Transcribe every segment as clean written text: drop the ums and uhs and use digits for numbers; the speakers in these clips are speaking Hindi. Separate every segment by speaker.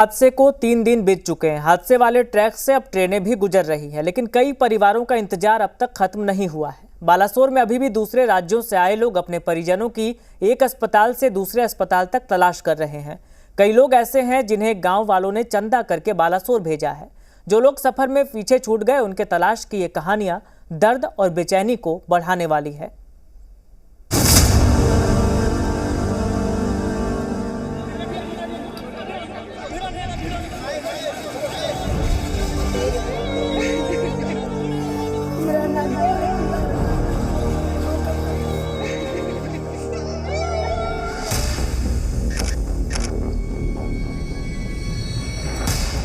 Speaker 1: हादसे को 3 दिन बीत चुके हैं। हादसे वाले ट्रैक से अब ट्रेनें भी गुजर रही हैं, लेकिन कई परिवारों का इंतजार अब तक खत्म नहीं हुआ है। बालासोर में अभी भी दूसरे राज्यों से आए लोग अपने परिजनों की एक अस्पताल से दूसरे अस्पताल तक तलाश कर रहे हैं। कई लोग ऐसे हैं जिन्हें गांव वालों ने चंदा करके बालासोर भेजा है। जो लोग सफर में पीछे छूट गए, उनके तलाश की ये कहानियां दर्द और बेचैनी को बढ़ाने वाली है।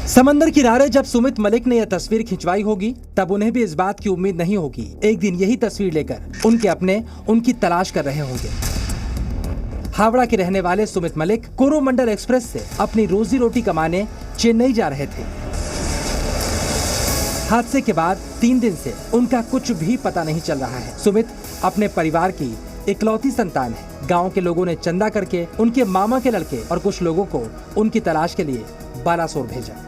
Speaker 2: समंदर किनारे जब सुमित मलिक ने यह तस्वीर खिंचवाई होगी, तब उन्हें भी इस बात की उम्मीद नहीं होगी एक दिन यही तस्वीर लेकर उनके अपने उनकी तलाश कर रहे होंगे। हावड़ा के रहने वाले सुमित मलिक कोरोमंडल एक्सप्रेस से अपनी रोजी रोटी कमाने चेन्नई जा रहे थे। हादसे के बाद 3 दिन से उनका कुछ भी पता नहीं चल रहा है। सुमित अपने परिवार की इकलौती संतान है। गांव के लोगों ने चंदा करके उनके मामा के लड़के और कुछ लोगों को उनकी तलाश के लिए बालासोर भेजा।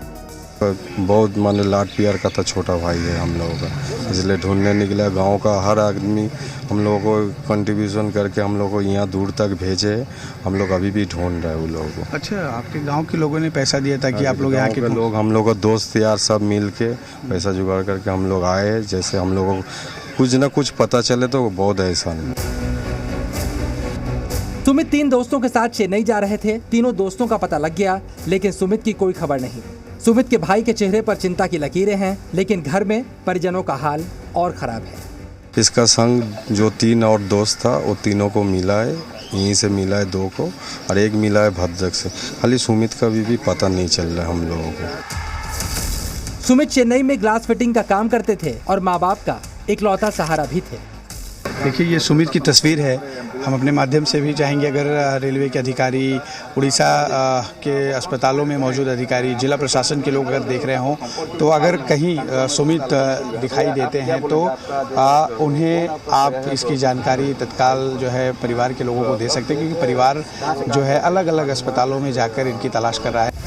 Speaker 3: बहुत मन लाड प्यार का था, छोटा भाई है हम लोगों का, इसलिए ढूंढने निकला। गांव का हर आदमी हम लोगों को कंट्रीब्यूशन करके हम लोग को यहाँ दूर तक भेजे। हम लोग अभी भी ढूंढ रहे हैं उन लोगों को।
Speaker 4: अच्छा, आपके गांव के लोगों ने पैसा दिया था कि आप लोग यहाँ के
Speaker 3: लोग, हम लोग को दोस्त यार सब मिल के पैसा जुगाड़ करके हम लोग आए। जैसे हम लोगों को कुछ न कुछ पता चले तो बहुत एहसान।
Speaker 2: सुमित 3 दोस्तों के साथ चेन्नई जा रहे थे। तीनों दोस्तों का पता लग गया, लेकिन सुमित की कोई खबर नहीं। सुमित के भाई के चेहरे पर चिंता की लकीरें हैं, लेकिन घर में परिजनों का हाल और खराब है।
Speaker 3: इसका संग जो 3 और दोस्त था, वो तीनों को मिला है, यहीं से मिला है 2 को, और एक मिला है भद्रक से। खाली सुमित का भी पता नहीं चल रहा है हम लोगों को।
Speaker 2: सुमित चेन्नई में ग्लास फिटिंग का काम करते थे और माँ बाप का इकलौता सहारा भी थे।
Speaker 4: देखिए, ये सुमित की तस्वीर है। हम अपने माध्यम से भी चाहेंगे, अगर रेलवे के अधिकारी, उड़ीसा के अस्पतालों में मौजूद अधिकारी, जिला प्रशासन के लोग अगर देख रहे हों, तो अगर कहीं सुमित दिखाई देते हैं तो उन्हें आप इसकी जानकारी तत्काल जो है परिवार के लोगों को दे सकते हैं, क्योंकि परिवार जो है अलग अलग अस्पतालों में जाकर इनकी तलाश कर रहा है।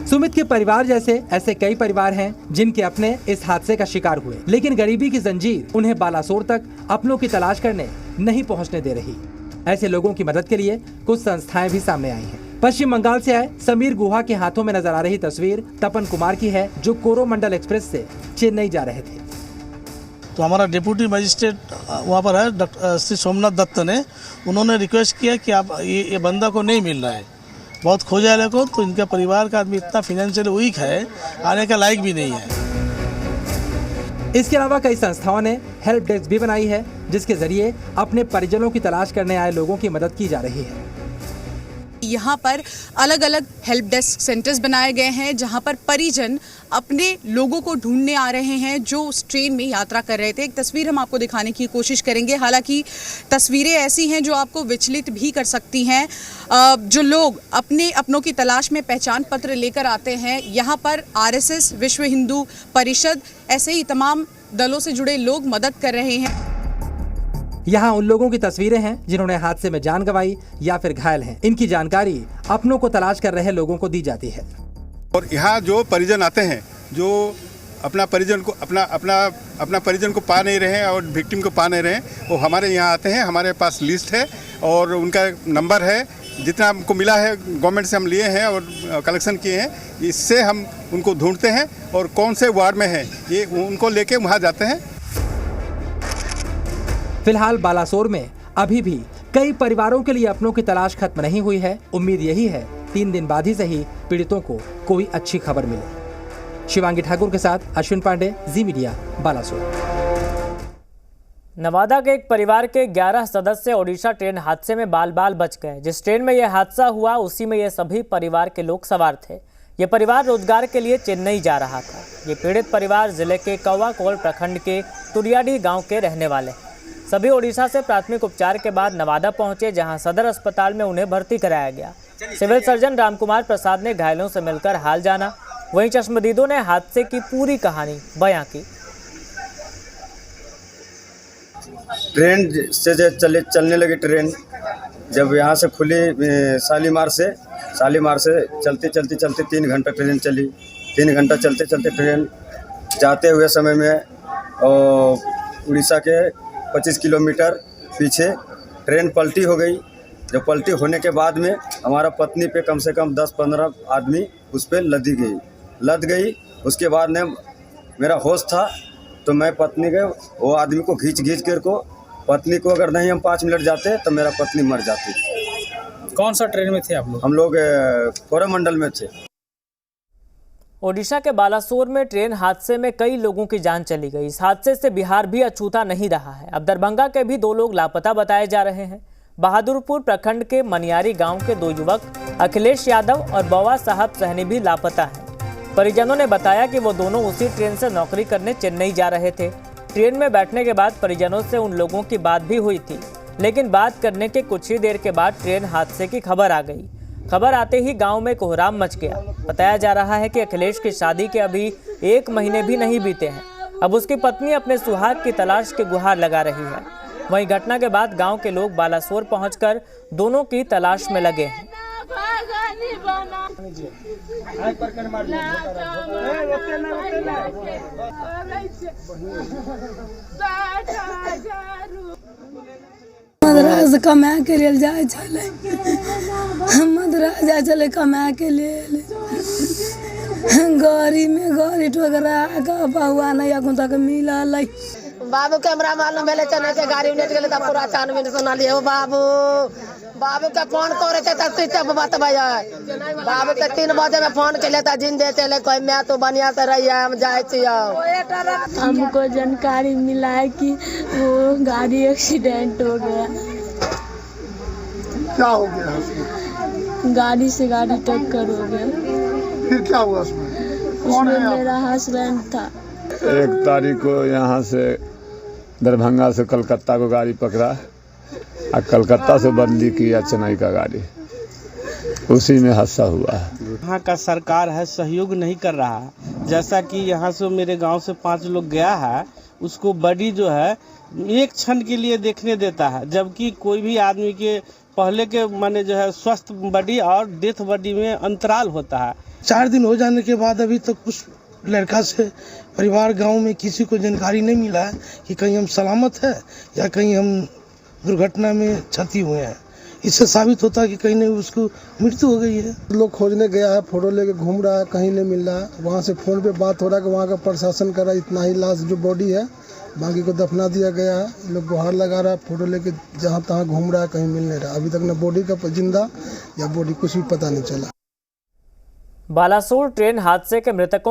Speaker 2: सुमित के परिवार जैसे ऐसे कई परिवार हैं जिनके अपने इस हादसे का शिकार हुए, लेकिन गरीबी की जंजीर उन्हें बालासोर तक अपनों की तलाश करने नहीं पहुंचने दे रही। ऐसे लोगों की मदद के लिए कुछ संस्थाएं भी सामने आई हैं। पश्चिम बंगाल से आए समीर गुहा के हाथों में नजर आ रही तस्वीर तपन कुमार की है, जो कोरोमंडल एक्सप्रेस से चेन्नई जा रहे थे।
Speaker 5: तो हमारा डिप्टी मजिस्ट्रेट वहाँ पर है, डॉक्टर श्री सोमनाथ दत्त ने, उन्होंने रिक्वेस्ट किया कि आप ये बंदा को नहीं मिल रहा है, बहुत खोजा है को, तो इनका परिवार का आदमी इतना फाइनेंशियल वीक है, आने का लायक भी नहीं है।
Speaker 2: इसके अलावा कई संस्थाओं ने हेल्प डेस्क भी बनाई है, जिसके जरिए अपने परिजनों की तलाश करने आए लोगों की मदद की जा रही है।
Speaker 6: यहाँ पर अलग अलग हेल्प डेस्क सेंटर्स बनाए गए हैं, जहाँ पर परिजन अपने लोगों को ढूंढने आ रहे हैं जो उस ट्रेन में यात्रा कर रहे थे। एक तस्वीर हम आपको दिखाने की कोशिश करेंगे। हालांकि तस्वीरें ऐसी हैं जो आपको विचलित भी कर सकती हैं। जो लोग अपने अपनों की तलाश में पहचान पत्र लेकर आते हैं, यहाँ पर RSS, विश्व हिंदू परिषद, ऐसे ही तमाम दलों से जुड़े लोग मदद कर रहे हैं।
Speaker 2: यहाँ उन लोगों की तस्वीरें हैं जिन्होंने हादसे में जान गंवाई या फिर घायल हैं। इनकी जानकारी अपनों को तलाश कर रहे लोगों को दी जाती है।
Speaker 7: और यहाँ जो परिजन आते हैं, जो अपना परिजन को पा नहीं रहे हैं और विक्टिम को पा नहीं रहे हैं, वो हमारे यहाँ आते हैं। हमारे पास लिस्ट है और उनका नंबर है। जितना हमको मिला है गवर्नमेंट से हम लिए हैं और कलेक्शन किए हैं, इससे हम उनको ढूंढते हैं और कौन से वार्ड में है ये उनको लेके वहाँ जाते हैं।
Speaker 2: फिलहाल बालासोर में अभी भी कई परिवारों के लिए अपनों की तलाश खत्म नहीं हुई है। उम्मीद यही है 3 दिन बाद ही सही पीड़ितों को कोई अच्छी खबर मिले। शिवांगी ठाकुर के साथ अश्विन पांडे, जी मीडिया, बालासोर।
Speaker 1: नवादा के एक परिवार के 11 सदस्य ओडिशा ट्रेन हादसे में बाल बाल बच गए। जिस ट्रेन में यह हादसा हुआ, उसी में ये सभी परिवार के लोग सवार थे। ये परिवार रोजगार के लिए चेन्नई जा रहा था। ये पीड़ित परिवार जिले के कौवाकोल प्रखंड के तुरियाडी गांव के रहने वाले हैं। सभी ओडिशा से प्राथमिक उपचार के बाद नवादा पहुंचे, जहां सदर अस्पताल में उन्हें भर्ती कराया गया। सिविल सर्जन रामकुमार प्रसाद ने घायलों से मिलकर हाल जाना। वहीं चश्मदीदों ने हादसे की पूरी कहानी बयां की।
Speaker 8: ट्रेन से चलने लगी ट्रेन, जब यहाँ से खुली शालीमार से, शालीमार से चलते 3 घंटा ट्रेन चली। 3 घंटा चलते ट्रेन जाते हुए समय में उड़ीसा के 25 किलोमीटर पीछे ट्रेन पलटी हो गई। जब पलटी होने के बाद में हमारा पत्नी पे कम से कम 10-15 आदमी उस पर लद गई। उसके बाद में मेरा होश था तो मैं पत्नी के वो आदमी को खींच कर को पत्नी को अगर नहीं हम 5 मिनट जाते तो मेरा पत्नी मर जाती।
Speaker 9: कौन सा ट्रेन में थे आप लोग?
Speaker 8: हम लोग कोरोमंडल में थे।
Speaker 1: ओडिशा के बालासोर में ट्रेन हादसे में कई लोगों की जान चली गई। इस हादसे से बिहार भी अछूता नहीं रहा है। अब दरभंगा के भी 2 लोग लापता बताए जा रहे हैं। बहादुरपुर प्रखंड के मनियारी गांव के 2 युवक अखिलेश यादव और बवा साहब सहनी भी लापता हैं। परिजनों ने बताया कि वो दोनों उसी ट्रेन से नौकरी करने चेन्नई जा रहे थे। ट्रेन में बैठने के बाद परिजनों से उन लोगों की बात भी हुई थी, लेकिन बात करने के कुछ ही देर के बाद ट्रेन हादसे की खबर आ गई। खबर आते ही गांव में कोहराम मच गया। बताया जा रहा है कि अखिलेश की शादी के अभी 1 महीने भी नहीं बीते हैं। अब उसकी पत्नी अपने सुहाग की तलाश की गुहार लगा रही है। वहीं घटना के बाद गांव के लोग बालासोर पहुंचकर दोनों की तलाश में लगे हैं।
Speaker 10: मद्रास कमाए के लिए जाए चले, मद्रास जाए चले कमाए के लिए। गाड़ी ठोकरा का बहुआ नहीं अखुन तक मिला।
Speaker 11: बाबू कैमरा मालूम भेले चने के गाड़ी नेट गेले त पूरा 4 मिनट सुना लिए। बाबू के फोन करे के त स्विच ऑफ बात भैया। बाबू के 3 बजे में फोन के लेता जिंदे चले कोई मैं तो बढ़िया से रही है हम जाए छियो।
Speaker 10: हमको जानकारी मिला है कि वो गाड़ी एक्सीडेंट हो गया।
Speaker 12: क्या हो गया?
Speaker 10: गाड़ी से गाड़ी टक्कर हो गया।
Speaker 12: फिर क्या हुआ उसमें?
Speaker 10: उसमें मेरा हस्बैंड था।
Speaker 13: 1 तारीख को यहाँ से दरभंगा से कलकत्ता को गाड़ी पकड़ा और कलकत्ता से बदली किया चेन्नई का गाड़ी। उसी में हादसा हुआ है।
Speaker 14: यहाँ का सरकार है सहयोग नहीं कर रहा है। जैसा कि यहाँ से मेरे गांव से 5 लोग गया है, उसको बॉडी जो है 1 क्षण के लिए देखने देता है, जबकि कोई भी आदमी के पहले के माने जो है स्वस्थ बॉडी और डेथ बॉडी में अंतराल होता है।
Speaker 5: 4 दिन हो जाने के बाद अभी तक कुछ लड़का से परिवार गांव में किसी को जानकारी नहीं मिला है कि कहीं हम सलामत है या कहीं हम दुर्घटना में क्षति हुए हैं। इससे साबित होता है कि कहीं नहीं उसको मृत्यु हो गई है।
Speaker 12: लोग खोजने गया है, फोटो लेके घूम रहा है, कहीं नहीं मिल रहा है। वहाँ से फोन पे बात हो रहा है कि वहाँ का प्रशासन कर रहा है इतना ही लाश जो बॉडी है बाकी को दफना दिया गया है। लोग गुहार लगा रहा है, फोटो लेके जहाँ तहाँ घूम रहा है, कहीं मिल नहीं रहा। अभी तक न बॉडी का जिंदा या बॉडी कुछ भी पता नहीं चला।
Speaker 1: बालासोर ट्रेन हादसे के मृतकों